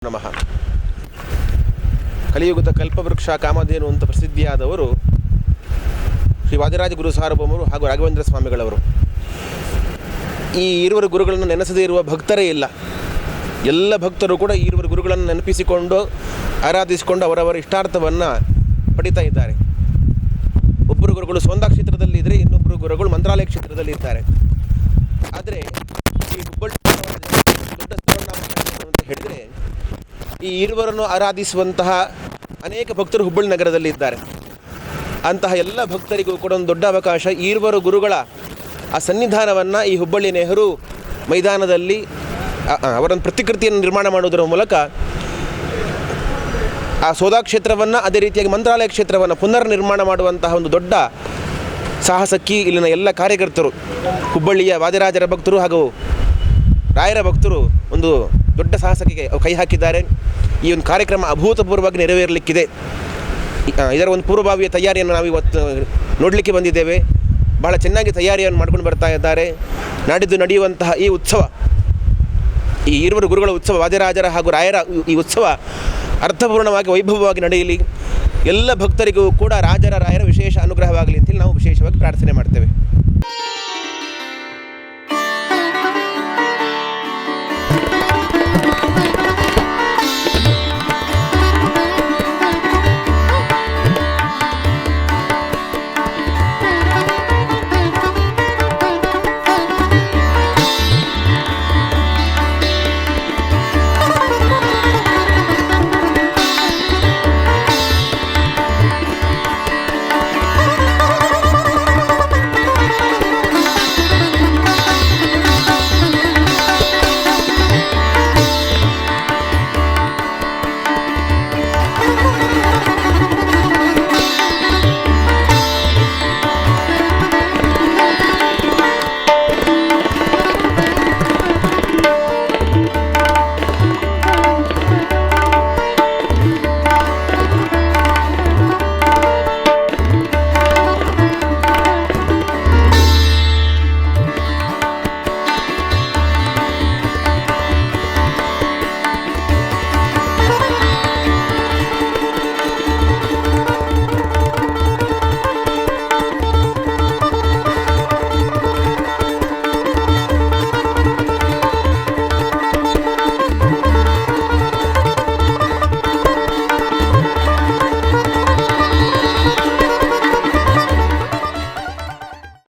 ನಮಃ. ಕಲಿಯುಗದ ಕಲ್ಪವೃಕ್ಷ ಕಾಮಧೇನು ಅಂತ ಪ್ರಸಿದ್ಧಿಯಾದವರು ಶ್ರೀ ವಾದಿರಾಜ ಗುರು ಸಾರ್ವಭೌಮರು ಹಾಗೂ ರಾಘವೇಂದ್ರ ಸ್ವಾಮಿಗಳವರು. ಈ ಇರುವರು ಗುರುಗಳನ್ನು ನೆನೆಸದೇ ಇರುವ ಭಕ್ತರೇ ಇಲ್ಲ. ಎಲ್ಲ ಭಕ್ತರು ಕೂಡ ಈ ಇರುವರು ಗುರುಗಳನ್ನು ನೆನಪಿಸಿಕೊಂಡು ಆರಾಧಿಸಿಕೊಂಡು ಅವರವರ ಇಷ್ಟಾರ್ಥವನ್ನು ಪಡಿತಾ ಇದ್ದಾರೆ. ಒಬ್ಬರು ಗುರುಗಳು ಸೋಂದಾ ಕ್ಷೇತ್ರದಲ್ಲಿ ಇದ್ದರೆ, ಇನ್ನೊಬ್ಬರು ಗುರುಗಳು ಮಂತ್ರಾಲಯ ಕ್ಷೇತ್ರದಲ್ಲಿ ಇದ್ದಾರೆ. ಆದರೆ ಈ ಹುಬ್ಬಳ್ಳಿ ದೊಡ್ಡ ಸ್ಥಳನಾಮ ಅಂತ ಹೇಳಿದರೆ, ಈ ಇರುವರನ್ನು ಆರಾಧಿಸುವಂತಹ ಅನೇಕ ಭಕ್ತರು ಹುಬ್ಬಳ್ಳಿ ನಗರದಲ್ಲಿ ಇದ್ದಾರೆ. ಅಂತಹ ಎಲ್ಲ ಭಕ್ತರಿಗೂ ಕೂಡ ಒಂದು ದೊಡ್ಡ ಅವಕಾಶ. ಈ ಇರುವರು ಗುರುಗಳ ಆ ಸನ್ನಿಧಾನವನ್ನು ಈ ಹುಬ್ಬಳ್ಳಿ ನೆಹರು ಮೈದಾನದಲ್ಲಿ ಅವರೊಂದು ಪ್ರತಿಕೃತಿಯನ್ನು ನಿರ್ಮಾಣ ಮಾಡುವುದರ ಮೂಲಕ ಆ ಸೋದಾ ಕ್ಷೇತ್ರವನ್ನು, ಅದೇ ರೀತಿಯಾಗಿ ಮಂತ್ರಾಲಯ ಕ್ಷೇತ್ರವನ್ನು ಪುನರ್ ನಿರ್ಮಾಣ ಮಾಡುವಂತಹ ಒಂದು ದೊಡ್ಡ ಸಾಹಸಕ್ಕೆ ಇಲ್ಲಿನ ಎಲ್ಲ ಕಾರ್ಯಕರ್ತರು, ಹುಬ್ಬಳ್ಳಿಯ ವಾದಿರಾಜರ ಭಕ್ತರು ಹಾಗೂ ರಾಯರ ಭಕ್ತರು ಒಂದು ದೊಡ್ಡ ಸಾಹಸಕ್ಕೆ ಕೈ ಹಾಕಿದ್ದಾರೆ. ಈ ಒಂದು ಕಾರ್ಯಕ್ರಮ ಅಭೂತಪೂರ್ವವಾಗಿ ನೆರವೇರಲಿಕ್ಕಿದೆ. ಇದರ ಒಂದು ಪೂರ್ವಭಾವಿಯ ತಯಾರಿಯನ್ನು ನಾವು ಇವತ್ತು ನೋಡಲಿಕ್ಕೆ ಬಂದಿದ್ದೇವೆ. ಬಹಳ ಚೆನ್ನಾಗಿ ತಯಾರಿಯನ್ನು ಮಾಡ್ಕೊಂಡು ಬರ್ತಾ ಇದ್ದಾರೆ. ನಾಡಿದ್ದು ನಡೆಯುವಂತಹ ಈ ಉತ್ಸವ, ಈ ಇರುವರು ಗುರುಗಳ ಉತ್ಸವ, ವಾದಿರಾಜರ ಹಾಗೂ ರಾಯರ ಈ ಉತ್ಸವ ಅರ್ಥಪೂರ್ಣವಾಗಿ ವೈಭವವಾಗಿ ನಡೆಯಲಿ. ಎಲ್ಲ ಭಕ್ತರಿಗೂ ಕೂಡ ರಾಯರ ವಿಶೇಷ ಅನುಗ್ರಹವಾಗಲಿ ಅಂತೇಳಿ ನಾವು ವಿಶೇಷವಾಗಿ ಪ್ರಾರ್ಥನೆ ಮಾಡ್ತೇವೆ.